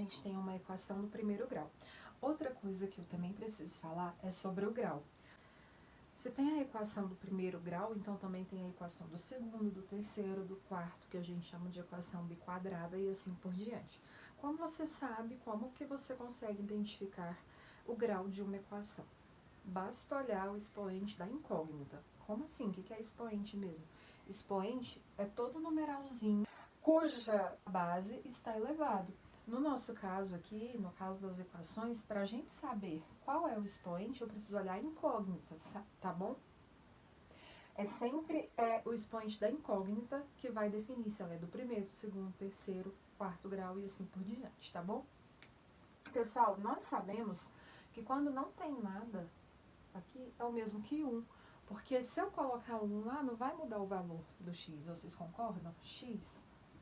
gente tem uma equação do primeiro grau. Outra coisa que eu também preciso falar é sobre o grau. Se tem a equação do primeiro grau, então também tem a equação do segundo, do terceiro, do quarto, que a gente chama de equação biquadrada e assim por diante. Como você sabe, como que você consegue identificar o grau de uma equação? Basta olhar o expoente da incógnita. Como assim? O que é expoente mesmo? Expoente é todo numeralzinho cuja base está elevado. No nosso caso aqui, no caso das equações, para a gente saber qual é o expoente, eu preciso olhar a incógnita, tá bom? É sempre o expoente da incógnita que vai definir se ela é do primeiro, segundo, terceiro, quarto grau e assim por diante, tá bom? Pessoal, nós sabemos que quando não tem nada aqui é o mesmo que 1, porque se eu colocar 1 lá, não vai mudar o valor do x, vocês concordam? X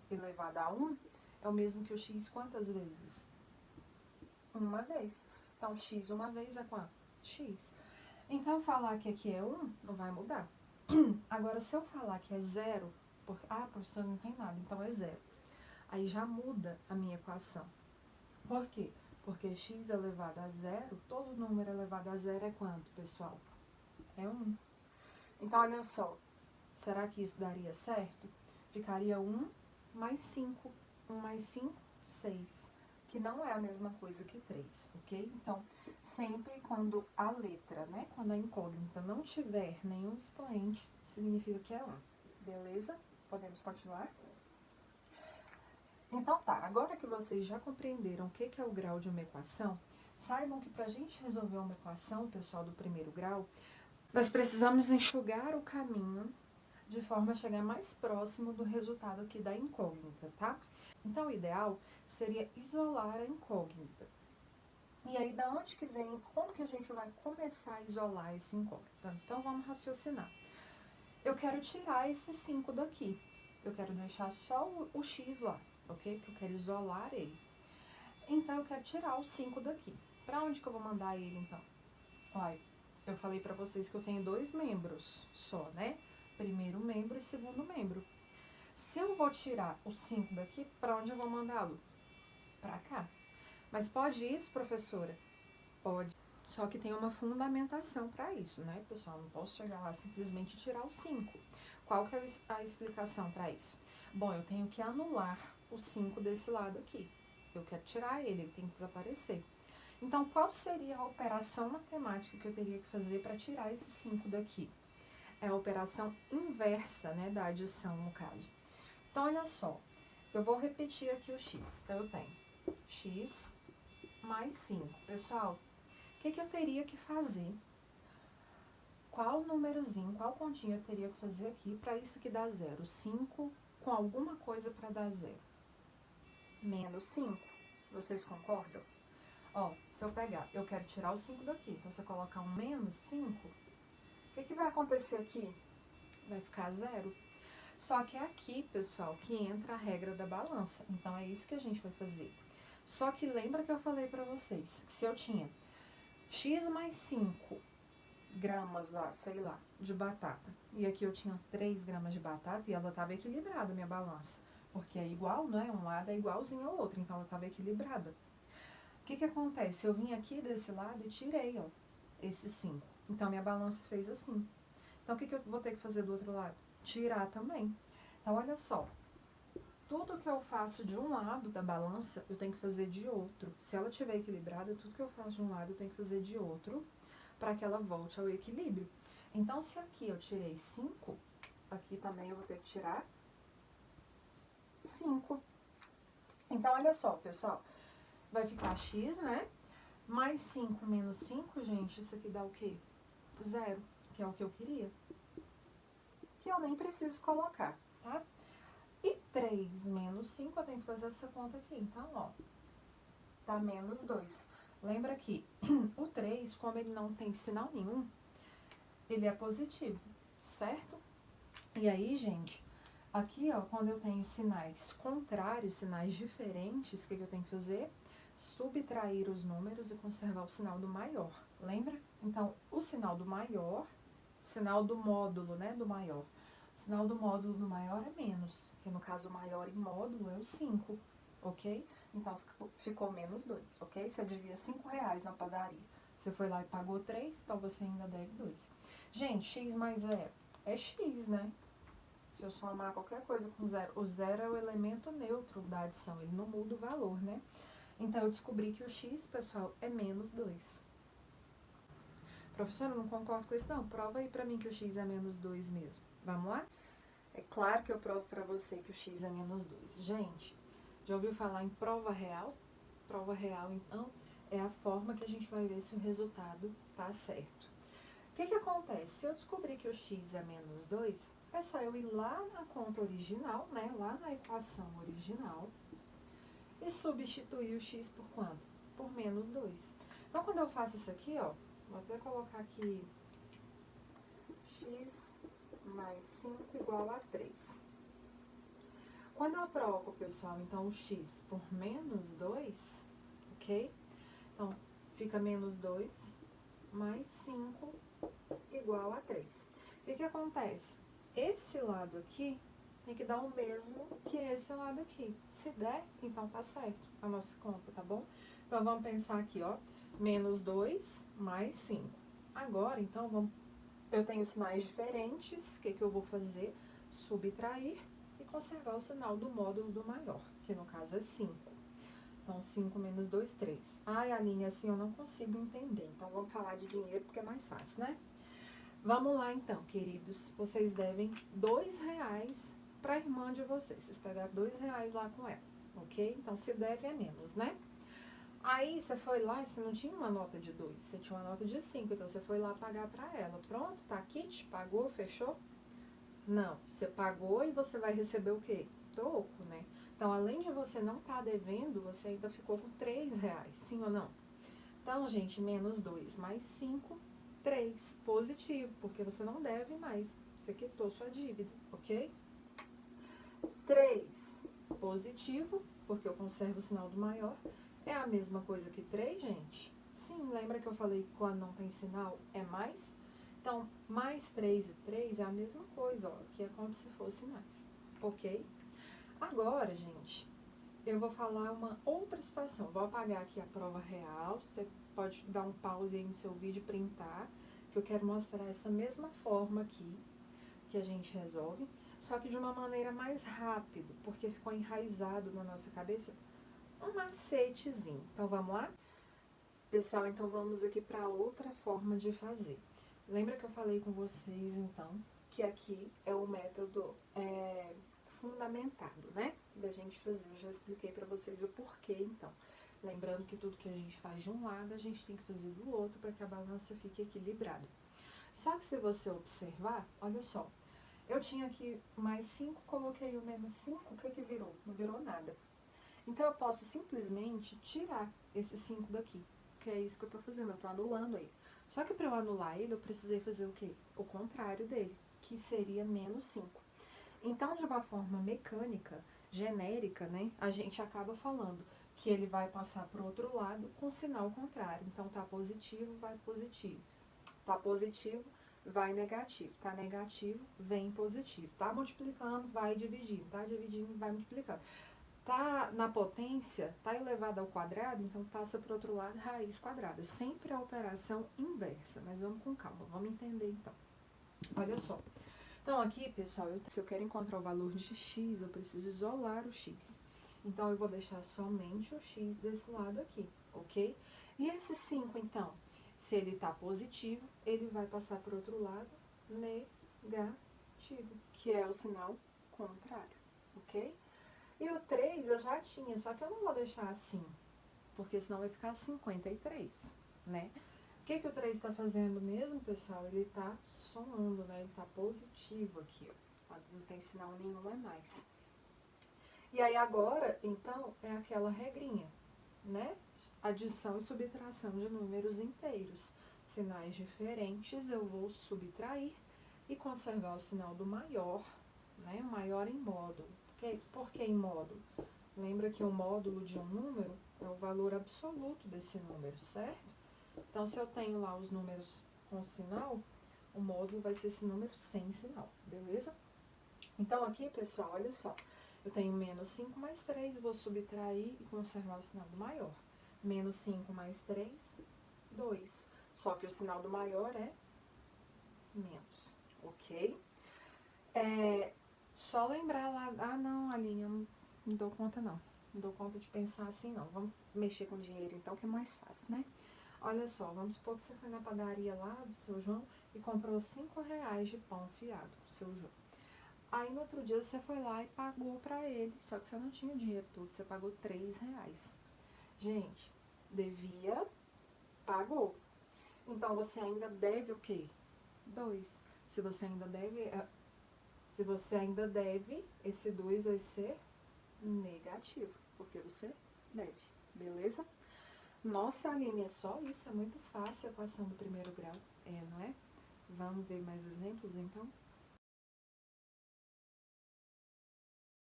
elevado a 1 é o mesmo que o x quantas vezes? Uma vez. Então, x uma vez é quanto? X. Então, falar que aqui é 1, não vai mudar. Agora, se eu falar que é 0, professor, não tem nada, então é 0. Aí já muda a minha equação. Por quê? Porque x elevado a 0, todo número elevado a 0 é quanto, pessoal? É 1. Então, olha só. Será que isso daria certo? Ficaria 1 mais 5. 1 mais 5, 6. Que não é a mesma coisa que 3, ok? Então, sempre quando a letra, né? Quando a incógnita não tiver nenhum expoente, significa que é 1. Beleza? Podemos continuar? Então tá, agora que vocês já compreenderam o que é o grau de uma equação, saibam que para a gente resolver uma equação, pessoal, do primeiro grau, nós precisamos enxugar o caminho de forma a chegar mais próximo do resultado aqui da incógnita, tá? Então, o ideal seria isolar a incógnita. E aí, da onde que vem, como que a gente vai começar a isolar esse incógnita? Então, vamos raciocinar. Eu quero tirar esse 5 daqui. Eu quero deixar só o x lá, ok? Porque eu quero isolar ele. Então, eu quero tirar o 5 daqui. Para onde que eu vou mandar ele, então? Olha, eu falei para vocês que eu tenho 2 membros só, né? Primeiro membro e segundo membro. Se eu vou tirar o 5 daqui, para onde eu vou mandá-lo? Para cá. Mas pode isso, professora? Pode. Só que tem uma fundamentação para isso, né, pessoal? Não posso chegar lá simplesmente tirar o 5. Qual que é a explicação para isso? Bom, eu tenho que anular o 5 desse lado aqui. Eu quero tirar ele tem que desaparecer. Então, qual seria a operação matemática que eu teria que fazer para tirar esse 5 daqui? É a operação inversa, né, da adição, no caso. Então, olha só, eu vou repetir aqui o x. Então, eu tenho x mais 5. Pessoal, o que eu teria que fazer? Qual númerozinho, qual continha eu teria que fazer aqui para isso aqui dar 0? 5 com alguma coisa para dar 0. Menos 5. Vocês concordam? Ó, se eu pegar, eu quero tirar o 5 daqui. Então, se eu colocar um menos 5, o que vai acontecer aqui? Vai ficar 0. Só que é aqui, pessoal, que entra a regra da balança. Então, é isso que a gente vai fazer. Só que lembra que eu falei pra vocês, que se eu tinha x mais 5 gramas, sei lá, de batata, e aqui eu tinha 3 gramas de batata, e ela tava equilibrada, a minha balança. Porque é igual, né? Um lado é igualzinho ao outro, então ela tava equilibrada. O que acontece? Eu vim aqui desse lado e tirei, ó, esse 5. Então, minha balança fez assim. Então, o que eu vou ter que fazer do outro lado? Tirar também. Então, olha só. Tudo que eu faço de um lado da balança, eu tenho que fazer de outro. Se ela estiver equilibrada, tudo que eu faço de um lado, eu tenho que fazer de outro, para que ela volte ao equilíbrio. Então, se aqui eu tirei 5, aqui também eu vou ter que tirar 5. Então, olha só, pessoal. Vai ficar x, né? Mais 5 menos 5, gente, isso aqui dá o quê? 0, que é o que eu queria. Que eu nem preciso colocar, tá? E 3 menos 5, eu tenho que fazer essa conta aqui. Então, ó, dá menos 2. Lembra que o 3, como ele não tem sinal nenhum, ele é positivo, certo? E aí, gente, aqui, ó, quando eu tenho sinais contrários, sinais diferentes, o que eu tenho que fazer? Subtrair os números e conservar o sinal do maior, lembra? Então, o sinal do maior, sinal do módulo, né, do maior. O sinal do módulo do maior é menos, que no caso o maior em módulo é o 5, ok? então ficou menos 2, ok? Você devia 5 reais na padaria. Você foi lá e pagou 3, então você ainda deve 2. Gente, x mais zero é x, né? Se eu somar qualquer coisa com zero, o zero é o elemento neutro da adição, ele não muda o valor, né? Então, eu descobri que o x, pessoal, é menos 2. Professora, eu não concordo com isso, não. Prova aí pra mim que o x é menos 2 mesmo. Vamos lá? É claro que eu provo pra você que o x é menos 2. Gente, já ouviu falar em prova real? Prova real, então, é a forma que a gente vai ver se o resultado tá certo. O que acontece? Se eu descobrir que o x é menos 2, é só eu ir lá na conta original, né? Lá na equação original, e substituir o x por quanto? Por menos 2. Então, quando eu faço isso aqui, ó, vou até colocar aqui x mais 5 igual a 3. Quando eu troco, pessoal, então o x por menos 2, ok? Então, fica menos 2 mais 5 igual a 3. O que acontece? Esse lado aqui tem que dar o mesmo que esse lado aqui. Se der, então tá certo a nossa conta, tá bom? Então, vamos pensar aqui, ó, menos 2 mais 5. Agora, então, eu tenho sinais diferentes, o que eu vou fazer? Subtrair e conservar o sinal do módulo do maior, que no caso é 5. Então, 5 menos 2, 3. Ai, Aline, assim eu não consigo entender. Então, vamos falar de dinheiro porque é mais fácil, né? Vamos lá, então, queridos. Vocês devem 2 reais para a irmã de vocês. Vocês pegaram 2 reais lá com ela, ok? Então, se deve é menos, né? Aí, você foi lá e você não tinha uma nota de 2, você tinha uma nota de 5. Então, você foi lá pagar para ela. Pronto, tá aqui, te pagou, fechou? Não, você pagou e você vai receber o quê? Troco, né? Então, além de você não estar devendo, você ainda ficou com 3 reais, sim ou não? Então, gente, menos 2 mais 5, 3, positivo, porque você não deve mais, você quitou sua dívida, ok? 3, positivo, porque eu conservo o sinal do maior, é a mesma coisa que 3, gente? Sim, lembra que eu falei que quando não tem sinal é mais? Então, mais 3 e 3 é a mesma coisa, ó, que é como se fosse mais, ok? Agora, gente, eu vou falar uma outra situação. Vou apagar aqui a prova real, você pode dar um pause aí no seu vídeo e printar, que eu quero mostrar essa mesma forma aqui que a gente resolve, só que de uma maneira mais rápida, porque ficou enraizado na nossa cabeça um macetezinho. Então, vamos lá? Pessoal, então vamos aqui para outra forma de fazer. Lembra que eu falei com vocês, então, que aqui é o método fundamentado, né? Da gente fazer. Eu já expliquei para vocês o porquê, então. Lembrando que tudo que a gente faz de um lado, a gente tem que fazer do outro para que a balança fique equilibrada. Só que se você observar, olha só, eu tinha aqui mais 5, coloquei o menos 5, o que virou? Não virou nada. Então, eu posso simplesmente tirar esse 5 daqui, que é isso que eu tô fazendo, eu tô anulando ele. Só que para eu anular ele, eu precisei fazer o quê? O contrário dele, que seria menos 5. Então, de uma forma mecânica, genérica, né, a gente acaba falando que ele vai passar para o outro lado com sinal contrário. Então, tá positivo, vai positivo. Tá positivo, vai negativo. Tá negativo, vem positivo. Tá multiplicando, vai dividindo. Tá dividindo, vai multiplicando. Tá na potência, tá elevado ao quadrado, então passa para o outro lado, raiz quadrada. Sempre a operação inversa, mas vamos com calma, vamos entender então. Olha só. Então, aqui, pessoal, se eu quero encontrar o valor de x, eu preciso isolar o x. Então, eu vou deixar somente o x desse lado aqui, ok? E esse 5, então, se ele tá positivo, ele vai passar para o outro lado negativo, que é o sinal contrário, ok? E o 3 eu já tinha, só que eu não vou deixar assim, porque senão vai ficar 53, né? O que o 3 está fazendo mesmo, pessoal? Ele está somando, né? Ele está positivo aqui, ó. Não tem sinal nenhum a mais. E aí agora, então, é aquela regrinha, né? Adição e subtração de números inteiros. Sinais diferentes, eu vou subtrair e conservar o sinal do maior, né? Maior em módulo. Por que em módulo? Lembra que o módulo de um número é o valor absoluto desse número, certo? Então, se eu tenho lá os números com sinal, o módulo vai ser esse número sem sinal, beleza? Então, aqui, pessoal, olha só. Eu tenho menos 5 mais 3, vou subtrair e conservar o sinal do maior. Menos 5 mais 3, 2. Só que o sinal do maior é menos, ok? Só lembrar lá, não, Aline, eu não dou conta não. Não dou conta de pensar assim não. Vamos mexer com dinheiro então, que é mais fácil, né? Olha só, vamos supor que você foi na padaria lá do seu João e comprou 5 reais de pão fiado pro seu João. Aí no outro dia você foi lá e pagou pra ele, só que você não tinha o dinheiro todo, você pagou 3 reais. Gente, devia, pagou. Então você ainda deve o quê? 2. Se você ainda deve, esse 2 vai ser negativo, porque você deve, beleza? Nossa, Aline, é só isso, é muito fácil a equação do primeiro grau, não é? Vamos ver mais exemplos, então?